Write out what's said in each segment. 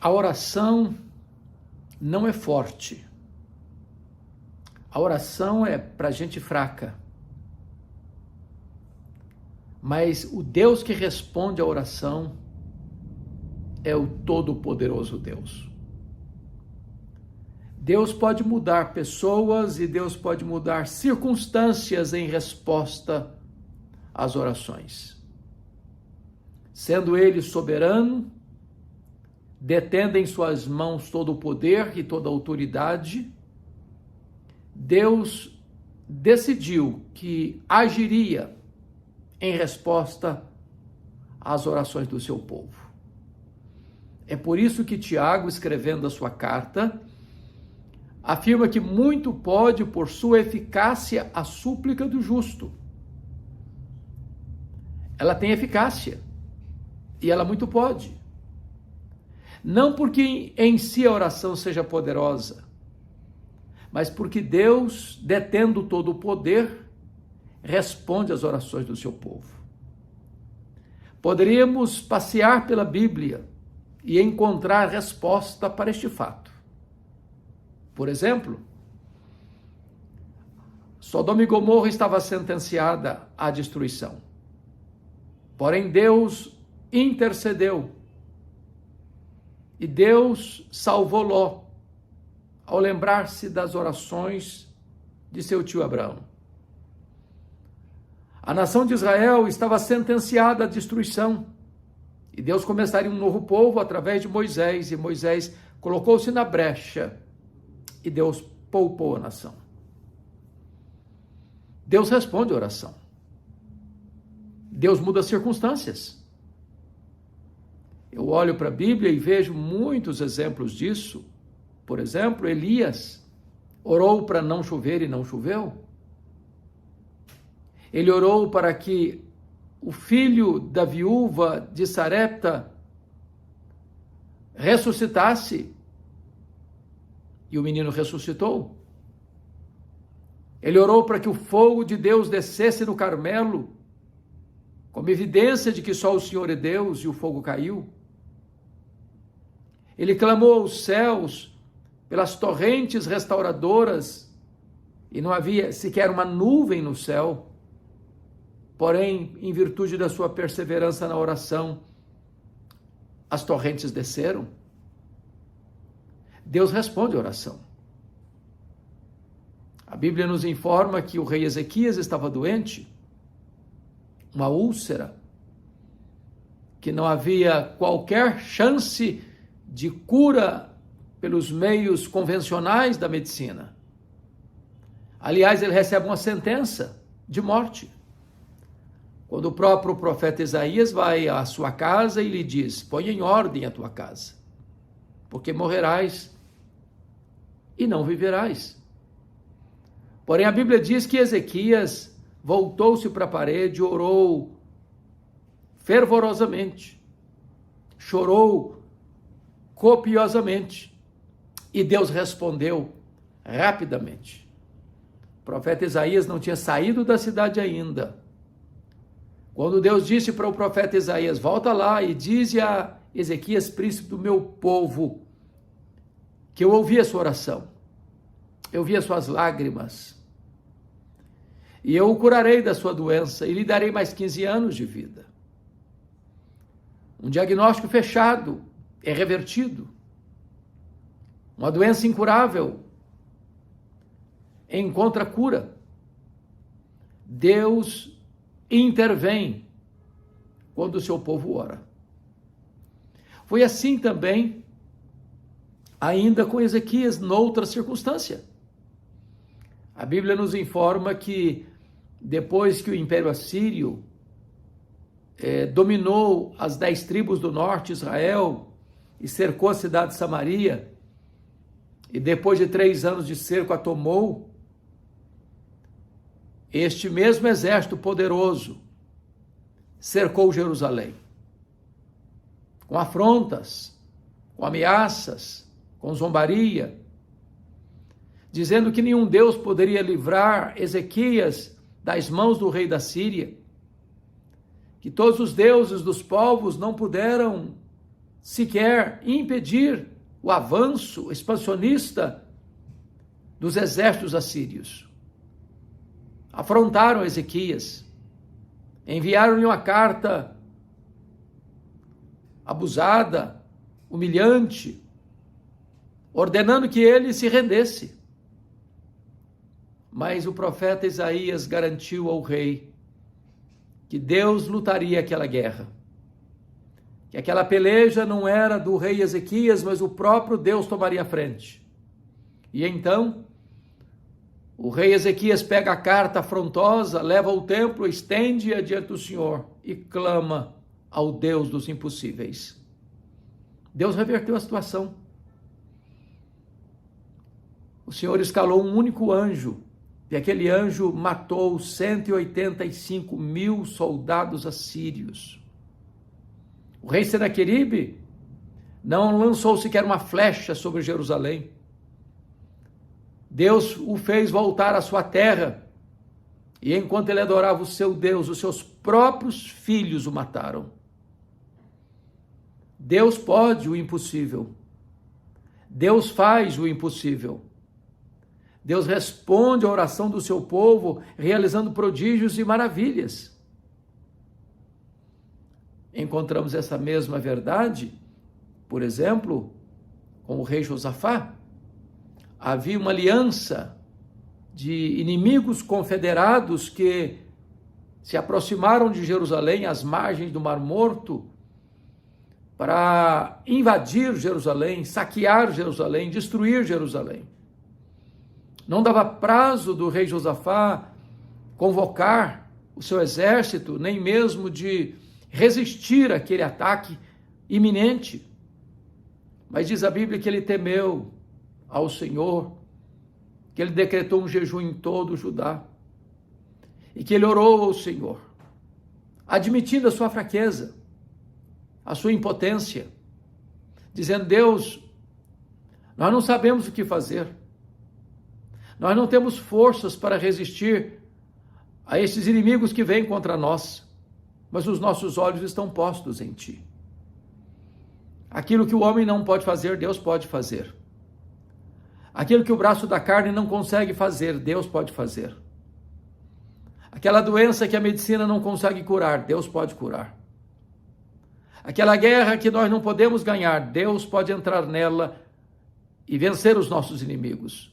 A oração não é forte. A oração é para gente fraca. Mas o Deus que responde à oração é o Todo-Poderoso Deus. Deus pode mudar pessoas e Deus pode mudar circunstâncias em resposta às orações. Sendo Ele soberano, detendo em suas mãos todo o poder e toda a autoridade, Deus decidiu que agiria em resposta às orações do seu povo. É por isso que Tiago, escrevendo a sua carta, afirma que muito pode, por sua eficácia, a súplica do justo. Ela tem eficácia e ela muito pode. Não porque em si a oração seja poderosa, mas porque Deus, detendo todo o poder, responde às orações do seu povo. Poderíamos passear pela Bíblia e encontrar resposta para este fato. Por exemplo, Sodoma e Gomorra estava sentenciada à destruição. Porém, Deus intercedeu e Deus salvou Ló ao lembrar-se das orações de seu tio Abraão. A nação de Israel estava sentenciada à destruição e Deus começaria um novo povo através de Moisés, e Moisés colocou-se na brecha e Deus poupou a nação. Deus responde a oração. Deus muda as circunstâncias. Eu olho para a Bíblia e vejo muitos exemplos disso. Por exemplo, Elias orou para não chover e não choveu. Ele orou para que o filho da viúva de Sarepta ressuscitasse e o menino ressuscitou. Ele orou para que o fogo de Deus descesse no Carmelo, como evidência de que só o Senhor é Deus, e o fogo caiu. Ele clamou aos céus pelas torrentes restauradoras e não havia sequer uma nuvem no céu. Porém, em virtude da sua perseverança na oração, as torrentes desceram. Deus responde a oração. A Bíblia nos informa que o rei Ezequias estava doente, uma úlcera, que não havia qualquer chance de cura pelos meios convencionais da medicina. Aliás, ele recebe uma sentença de morte. Quando o próprio profeta Isaías vai à sua casa e lhe diz: põe em ordem a tua casa, porque morrerás e não viverás. Porém, a Bíblia diz que Ezequias voltou-se para a parede, orou fervorosamente, chorou copiosamente, e Deus respondeu rapidamente. O profeta Isaías não tinha saído da cidade ainda, quando Deus disse para o profeta Isaías: volta lá e dize a Ezequias, príncipe do meu povo, que eu ouvi a sua oração, eu vi as suas lágrimas, e eu o curarei da sua doença e lhe darei mais 15 anos de vida. Um diagnóstico fechado é revertido. Uma doença incurável encontra cura. Deus intervém quando o seu povo ora. Foi assim também, ainda com Ezequias, noutra circunstância. A Bíblia nos informa que depois que o Império Assírio dominou as 10 tribos do norte de Israel e cercou a cidade de Samaria, e depois de 3 anos de cerco a tomou, este mesmo exército poderoso cercou Jerusalém, com afrontas, com ameaças, com zombaria, dizendo que nenhum Deus poderia livrar Ezequias das mãos do rei da Síria, que todos os deuses dos povos não puderam sequer impedir o avanço expansionista dos exércitos assírios. Afrontaram Ezequias, enviaram-lhe uma carta abusada, humilhante, ordenando que ele se rendesse. Mas o profeta Isaías garantiu ao rei que Deus lutaria aquela guerra, que aquela peleja não era do rei Ezequias, mas o próprio Deus tomaria a frente. E então, o rei Ezequias pega a carta afrontosa, leva ao templo, estende-a diante do Senhor e clama ao Deus dos impossíveis. Deus reverteu a situação. O Senhor escalou um único anjo, e aquele anjo matou 185 mil soldados assírios. O rei Senaqueribe não lançou sequer uma flecha sobre Jerusalém. Deus o fez voltar à sua terra, e enquanto ele adorava o seu Deus, os seus próprios filhos o mataram. Deus pode o impossível. Deus faz o impossível. Deus responde à oração do seu povo, realizando prodígios e maravilhas. Encontramos essa mesma verdade, por exemplo, com o rei Josafá. Havia uma aliança de inimigos confederados que se aproximaram de Jerusalém, às margens do Mar Morto, para invadir Jerusalém, saquear Jerusalém, destruir Jerusalém. Não dava prazo do rei Josafá convocar o seu exército, nem mesmo de resistir àquele ataque iminente. Mas diz a Bíblia que ele temeu ao Senhor, que ele decretou um jejum em todo o Judá, e que ele orou ao Senhor, admitindo a sua fraqueza, a sua impotência, dizendo: Deus, nós não sabemos o que fazer, nós não temos forças para resistir a esses inimigos que vêm contra nós, mas os nossos olhos estão postos em Ti. Aquilo que o homem não pode fazer, Deus pode fazer. Aquilo que o braço da carne não consegue fazer, Deus pode fazer. Aquela doença que a medicina não consegue curar, Deus pode curar. Aquela guerra que nós não podemos ganhar, Deus pode entrar nela e vencer os nossos inimigos.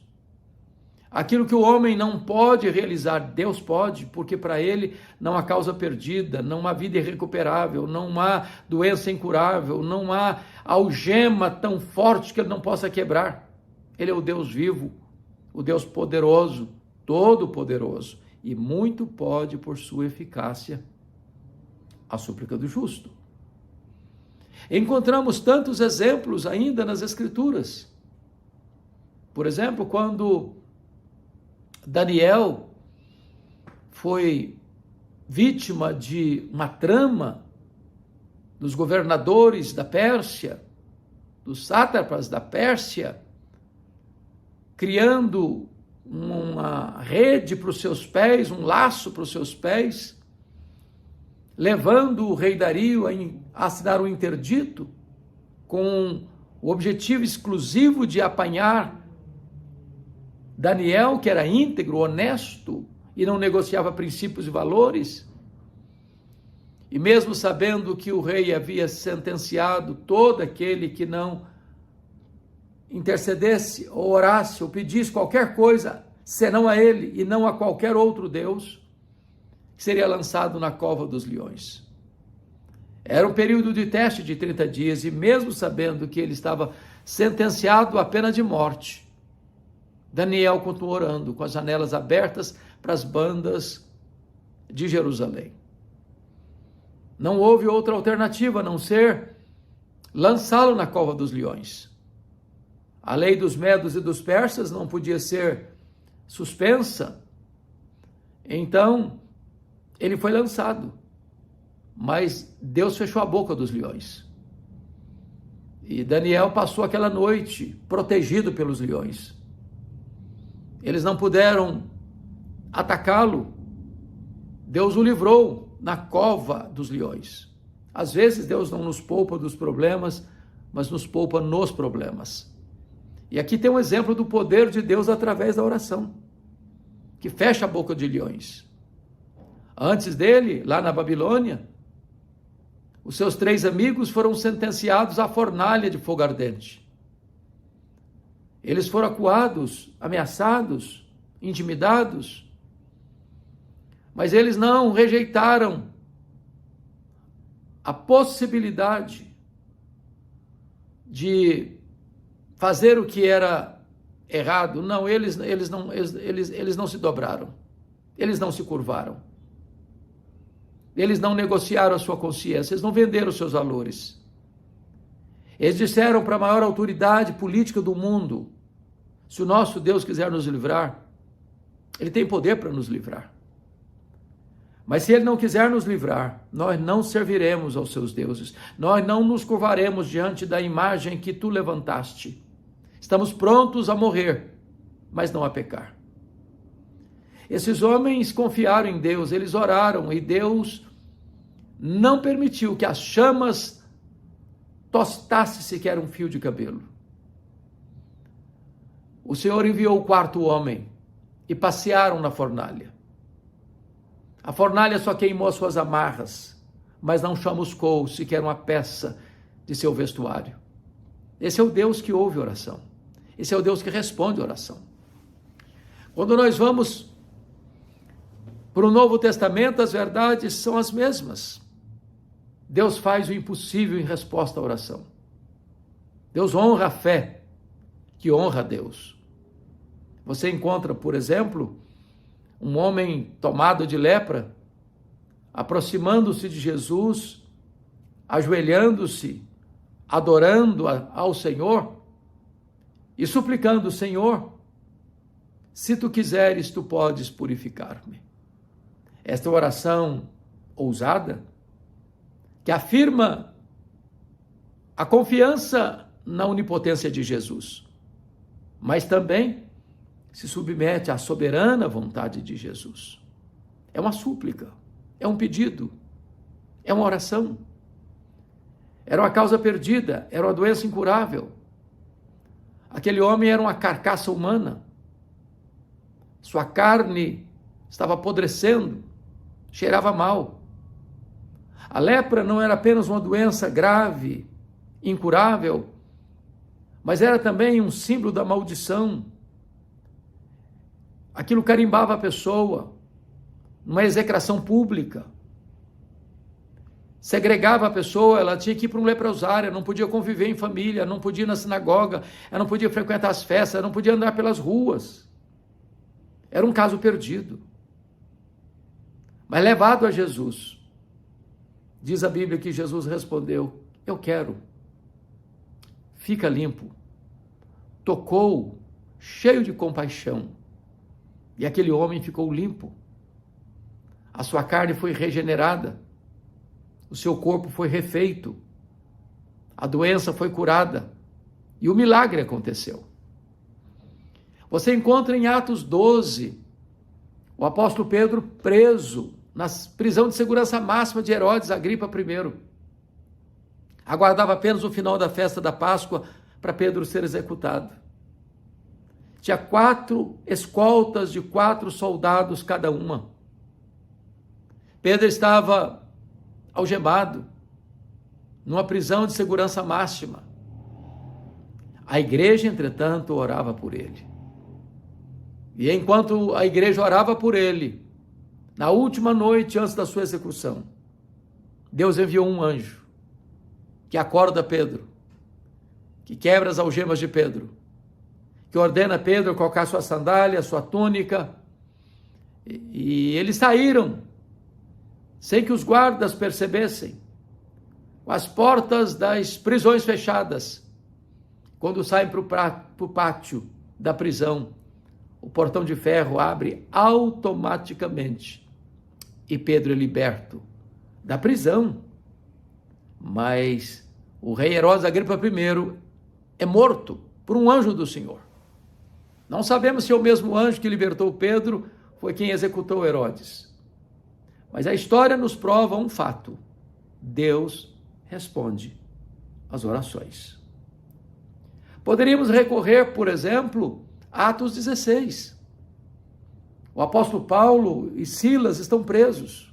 Aquilo que o homem não pode realizar, Deus pode, porque para ele não há causa perdida, não há vida irrecuperável, não há doença incurável, não há algema tão forte que ele não possa quebrar. Ele é o Deus vivo, o Deus poderoso, todo-poderoso, e muito pode por sua eficácia a súplica do justo. Encontramos tantos exemplos ainda nas Escrituras. Por exemplo, quando Daniel foi vítima de uma trama dos governadores da Pérsia, dos sátrapas da Pérsia, criando uma rede para os seus pés, um laço para os seus pés, levando o rei Dario a assinar um interdito com o objetivo exclusivo de apanhar Daniel, que era íntegro, honesto e não negociava princípios e valores. E mesmo sabendo que o rei havia sentenciado todo aquele que não intercedesse, ou orasse, ou pedisse qualquer coisa, senão a ele e não a qualquer outro Deus, seria lançado na cova dos leões. Era um período de teste de 30 dias, e mesmo sabendo que ele estava sentenciado à pena de morte, Daniel continuou orando com as janelas abertas para as bandas de Jerusalém. Não houve outra alternativa a não ser lançá-lo na cova dos leões. A lei dos medos e dos persas não podia ser suspensa. Então, ele foi lançado. Mas Deus fechou a boca dos leões. E Daniel passou aquela noite protegido pelos leões. Eles não puderam atacá-lo. Deus o livrou na cova dos leões. Às vezes Deus não nos poupa dos problemas mas nos poupa nos problemas. E aqui tem um exemplo do poder de Deus através da oração, que fecha a boca de leões. Antes dele, lá na Babilônia, os seus 3 amigos foram sentenciados à fornalha de fogo ardente. Eles foram acuados, ameaçados, intimidados, mas eles não rejeitaram a possibilidade de fazer o que era errado. Não, eles não se dobraram, eles não se curvaram, eles não negociaram a sua consciência, eles não venderam os seus valores. Eles disseram para a maior autoridade política do mundo: se o nosso Deus quiser nos livrar, Ele tem poder para nos livrar. Mas se Ele não quiser nos livrar, nós não serviremos aos seus deuses, nós não nos curvaremos diante da imagem que tu levantaste. Estamos prontos a morrer, mas não a pecar. Esses homens confiaram em Deus, eles oraram e Deus não permitiu que as chamas tostassem sequer um fio de cabelo. O Senhor enviou o 4º homem e passearam na fornalha. A fornalha só queimou as suas amarras, mas não chamuscou sequer uma peça de seu vestuário. Esse é o Deus que ouve oração. Esse é o Deus que responde oração. Quando nós vamos para o Novo Testamento, as verdades são as mesmas. Deus faz o impossível em resposta à oração. Deus honra a fé que honra a Deus. Você encontra, por exemplo, um homem tomado de lepra, aproximando-se de Jesus, ajoelhando-se, adorando ao Senhor e suplicando: Senhor, se tu quiseres, tu podes purificar-me. Esta oração ousada, que afirma a confiança na onipotência de Jesus, mas também se submete à soberana vontade de Jesus. É uma súplica, é um pedido, é uma oração. Era uma causa perdida, era uma doença incurável. Aquele homem era uma carcaça humana. Sua carne estava apodrecendo, cheirava mal. A lepra não era apenas uma doença grave, incurável, mas era também um símbolo da maldição. Aquilo carimbava a pessoa, numa execração pública. Segregava a pessoa, ela tinha que ir para um leprosário, não podia conviver em família, não podia ir na sinagoga, ela não podia frequentar as festas, ela não podia andar pelas ruas. Era um caso perdido. Mas levado a Jesus, diz a Bíblia que Jesus respondeu: eu quero. Fica limpo. Tocou, cheio de compaixão. E aquele homem ficou limpo. A sua carne foi regenerada. O seu corpo foi refeito. A doença foi curada. E o milagre aconteceu. Você encontra em Atos 12, o apóstolo Pedro preso na prisão de segurança máxima de Herodes Agripa I. Aguardava apenas o final da festa da Páscoa para Pedro ser executado. Tinha 4 escoltas de 4 soldados cada uma. Pedro estava algemado, numa prisão de segurança máxima. A igreja, entretanto, orava por ele. E enquanto a igreja orava por ele, na última noite antes da sua execução, Deus enviou um anjo que acorda Pedro, que quebra as algemas de Pedro, que ordena Pedro colocar sua sandália, sua túnica, e eles saíram, sem que os guardas percebessem, com as portas das prisões fechadas. Quando saem para o pátio da prisão, o portão de ferro abre automaticamente, e Pedro é liberto da prisão. Mas o rei Herodes Agripa I é morto por um anjo do Senhor. Não sabemos se é o mesmo anjo que libertou Pedro foi quem executou Herodes. Mas a história nos prova um fato: Deus responde às orações. Poderíamos recorrer, por exemplo, a Atos 16. O apóstolo Paulo e Silas estão presos,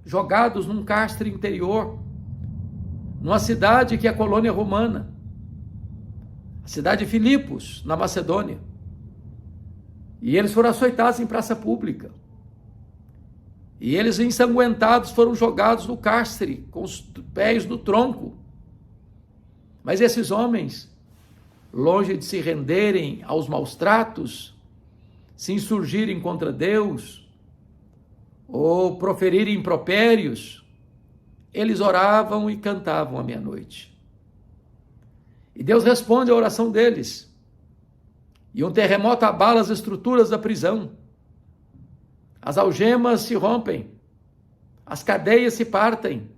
jogados num cárcere interior, numa cidade que é colônia romana, a cidade de Filipos, na Macedônia. E eles foram açoitados em praça pública. E eles, ensanguentados, foram jogados no cárcere, com os pés no tronco. Mas esses homens, longe de se renderem aos maus tratos, se insurgirem contra Deus, ou proferirem impropérios, eles oravam e cantavam à meia-noite. E Deus responde à oração deles. E um terremoto abala as estruturas da prisão. As algemas se rompem, as cadeias se partem,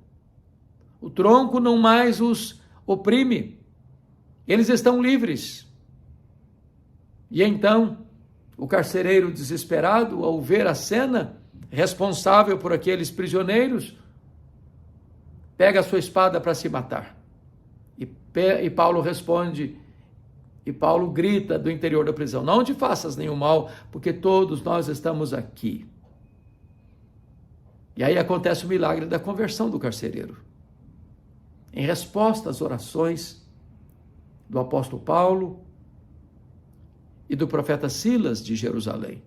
o tronco não mais os oprime, eles estão livres. E então, o carcereiro desesperado, ao ver a cena, responsável por aqueles prisioneiros, pega a sua espada para se matar. E Paulo responde, e Paulo grita do interior da prisão: não te faças nenhum mal, porque todos nós estamos aqui. E aí acontece o milagre da conversão do carcereiro. Em resposta às orações do apóstolo Paulo e do profeta Silas de Jerusalém,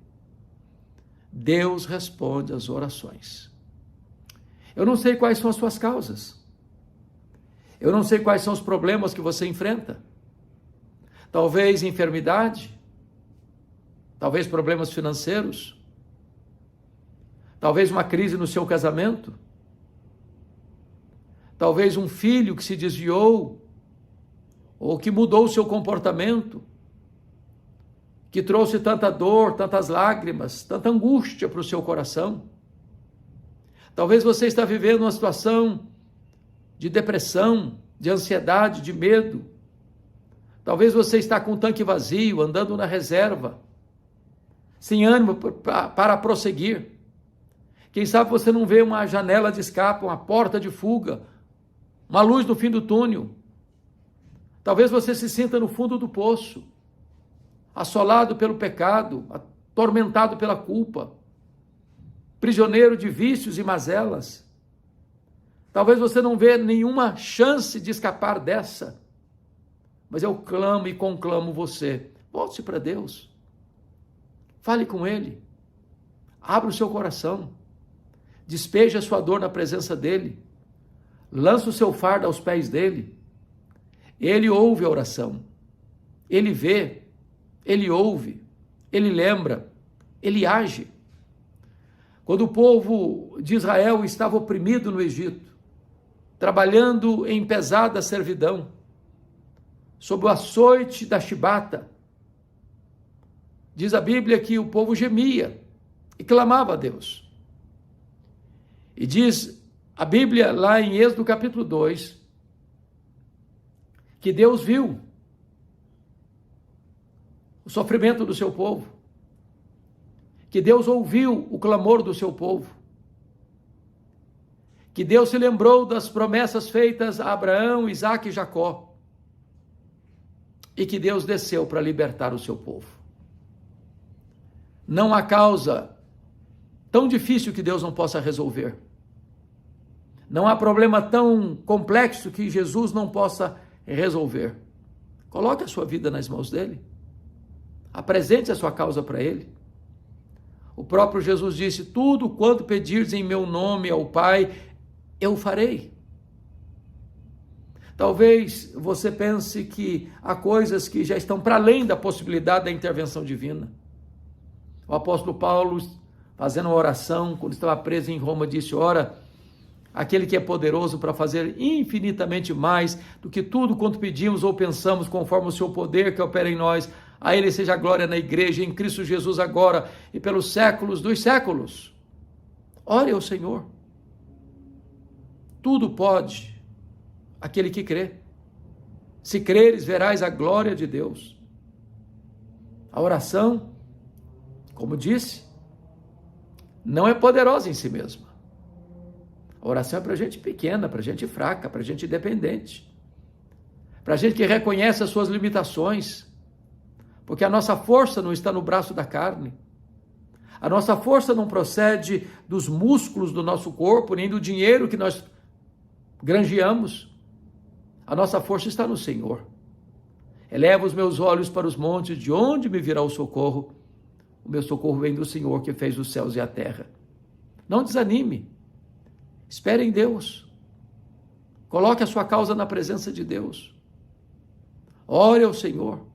Deus responde às orações. Eu não sei quais são as suas causas. Eu não sei quais são os problemas que você enfrenta. Talvez enfermidade, talvez problemas financeiros, talvez uma crise no seu casamento, talvez um filho que se desviou, ou que mudou o seu comportamento, que trouxe tanta dor, tantas lágrimas, tanta angústia para o seu coração. Talvez você está vivendo uma situação de depressão, de ansiedade, de medo. Talvez você está com o tanque vazio, andando na reserva, sem ânimo para prosseguir. Quem sabe você não vê uma janela de escape, uma porta de fuga, uma luz no fim do túnel. Talvez você se sinta no fundo do poço, assolado pelo pecado, atormentado pela culpa, prisioneiro de vícios e mazelas. Talvez você não vê nenhuma chance de escapar dessa, mas eu clamo e conclamo você: volte para Deus, fale com Ele, abra o seu coração, despeje a sua dor na presença dEle, lança o seu fardo aos pés dEle. Ele ouve a oração, Ele vê, Ele ouve, Ele lembra, Ele age. Quando o povo de Israel estava oprimido no Egito, trabalhando em pesada servidão, sob o açoite da chibata, diz a Bíblia que o povo gemia e clamava a Deus. E diz a Bíblia lá em Êxodo capítulo 2, que Deus viu o sofrimento do seu povo, que Deus ouviu o clamor do seu povo, que Deus se lembrou das promessas feitas a Abraão, Isaque e Jacó, e que Deus desceu para libertar o seu povo. Não há causa tão difícil que Deus não possa resolver. Não há problema tão complexo que Jesus não possa resolver. Coloque a sua vida nas mãos dele. Apresente a sua causa para ele. O próprio Jesus disse: tudo quanto pedirdes em meu nome ao Pai, eu farei. Talvez você pense que há coisas que já estão para além da possibilidade da intervenção divina. O apóstolo Paulo, fazendo uma oração, quando estava preso em Roma, disse: ora, aquele que é poderoso para fazer infinitamente mais do que tudo quanto pedimos ou pensamos, conforme o seu poder que opera em nós, a ele seja a glória na igreja, em Cristo Jesus agora e pelos séculos dos séculos. Ore ao Senhor. Tudo pode aquele que crê. Se creres, verás a glória de Deus. A oração, como disse, não é poderosa em si mesma. A oração é para gente pequena, para gente fraca, para gente dependente. para a gente que reconhece as suas limitações, porque a nossa força não está no braço da carne, a nossa força não procede dos músculos do nosso corpo, nem do dinheiro que nós granjeamos, a nossa força está no Senhor. Eleva os meus olhos para os montes, de onde me virá o socorro? O meu socorro vem do Senhor que fez os céus e a terra. Não desanime, espere em Deus, coloque a sua causa na presença de Deus, ore ao Senhor,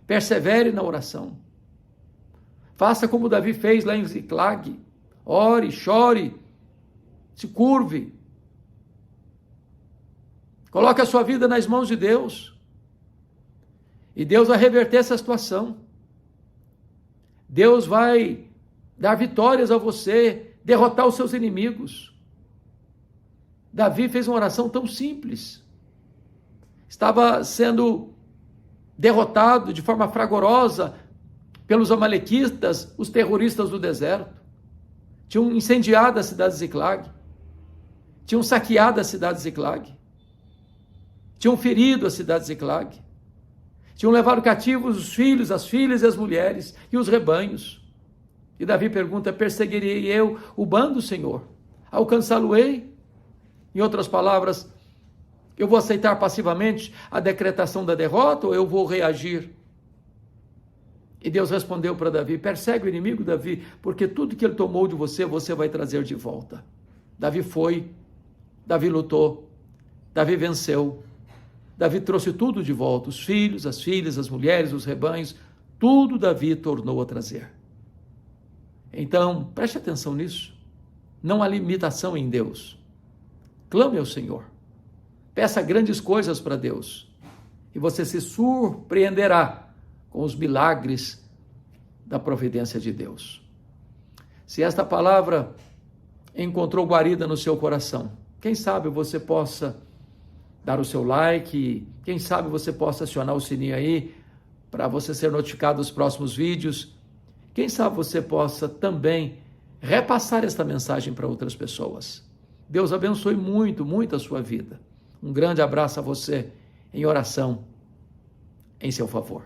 persevere na oração, faça como Davi fez lá em Ziclag, ore, chore, se curve, coloque a sua vida nas mãos de Deus, e Deus vai reverter essa situação, Deus vai dar vitórias a você, derrotar os seus inimigos. Davi fez uma oração tão simples, estava sendo derrotado de forma fragorosa pelos amalequitas, os terroristas do deserto, tinham incendiado a cidade de Ziclag, tinham saqueado a cidade de Ziclag, tinham ferido a cidade de Ziclag, tinham levado cativos os filhos, as filhas e as mulheres e os rebanhos. E Davi pergunta: perseguirei eu o bando, Senhor? Alcançá-lo-ei? Em outras palavras, eu vou aceitar passivamente a decretação da derrota ou eu vou reagir? E Deus respondeu para Davi: persegue o inimigo, Davi, porque tudo que ele tomou de você, você vai trazer de volta. Davi foi, Davi lutou, Davi venceu, Davi trouxe tudo de volta, os filhos, as filhas, as mulheres, os rebanhos, tudo Davi tornou a trazer. Então, preste atenção nisso, não há limitação em Deus, clame ao Senhor, peça grandes coisas para Deus, e você se surpreenderá com os milagres da providência de Deus. Se esta palavra encontrou guarida no seu coração, quem sabe você possa dar o seu like, quem sabe você possa acionar o sininho aí, para você ser notificado dos próximos vídeos, quem sabe você possa também repassar esta mensagem para outras pessoas. Deus abençoe muito, muito a sua vida. Um grande abraço a você, em oração, em seu favor.